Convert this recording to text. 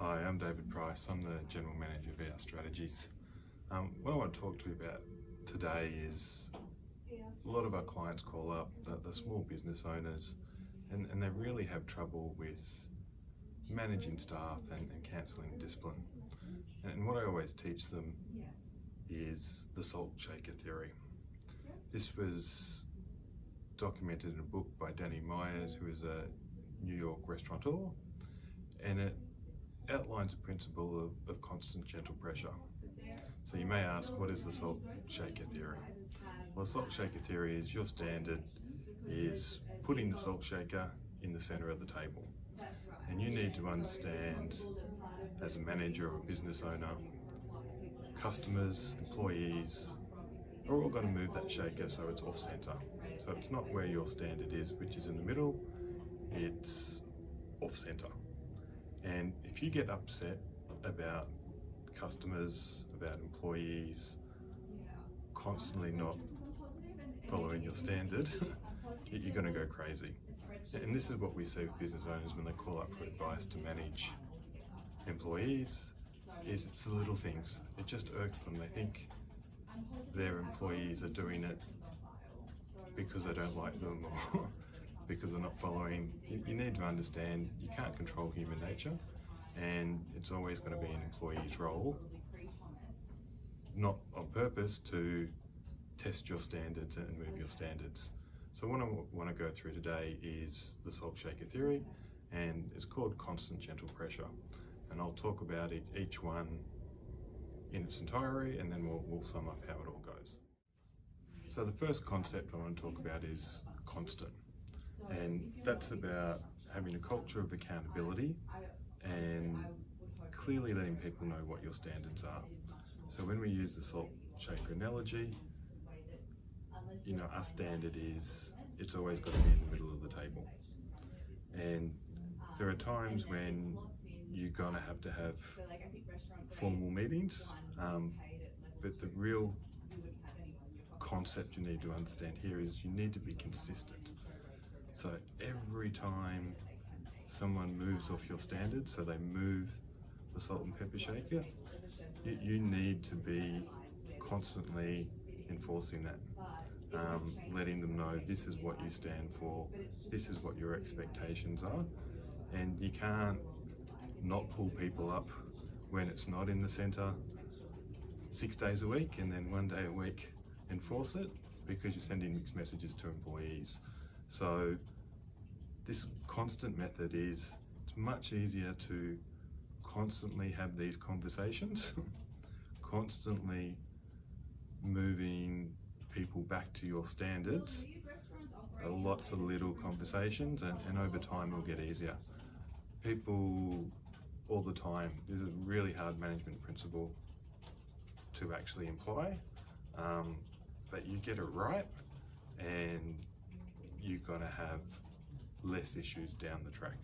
Hi, I'm David Price. I'm the General Manager of our Strategies. What I want to talk to you about today is a lot of our clients call up, the small business owners, and they really have trouble with managing staff and cancelling discipline. And what I always teach them is the salt shaker theory. This was documented in a book by Danny Myers, who is a New York restaurateur, and it outlines a principle of constant gentle pressure. So you may ask, what is the salt shaker theory? Well, the salt shaker theory is your standard is putting the salt shaker in the center of the table. And you need to understand, as a manager or a business owner, customers, employees are all going to move that shaker so it's off center. So it's not where your standard is, which is in the middle, it's off center. And if you get upset about customers, about employees constantly not following your standard, you're going to go crazy. And this is what we see with business owners when they call up for advice to manage employees, is it's the little things. It just irks them. They think their employees are doing it because they don't like them or because they're not following. You need to understand you can't control human nature, and it's always going to be an employee's role, not on purpose, to test your standards and move your standards. So what I want to go through today is the salt shaker theory, and it's called constant gentle pressure. And I'll talk about each one in its entirety, and then we'll sum up how it all goes. So the first concept I want to talk about is constant. And that's about having a culture of accountability and clearly letting people know what your standards are. So when we use the salt shaker analogy, our standard is it's always got to be in the middle of the table. And there are times when you're going to have formal meetings, but the real concept you need to understand here is you need to be consistent. So every time someone moves off your standard, so they move the salt and pepper shaker, you need to be constantly enforcing that, letting them know this is what you stand for, this is what your expectations are, and you can't not pull people up when it's not in the center 6 days a week and then 1 day a week enforce it, because you're sending mixed messages to employees. So this constant method is, it's much easier to constantly have these conversations, constantly moving people back to your standards. Lots of little conversations, and over time it'll get easier. People all the time, this is a really hard management principle to actually imply, but you get it right and you're going to have less issues down the track.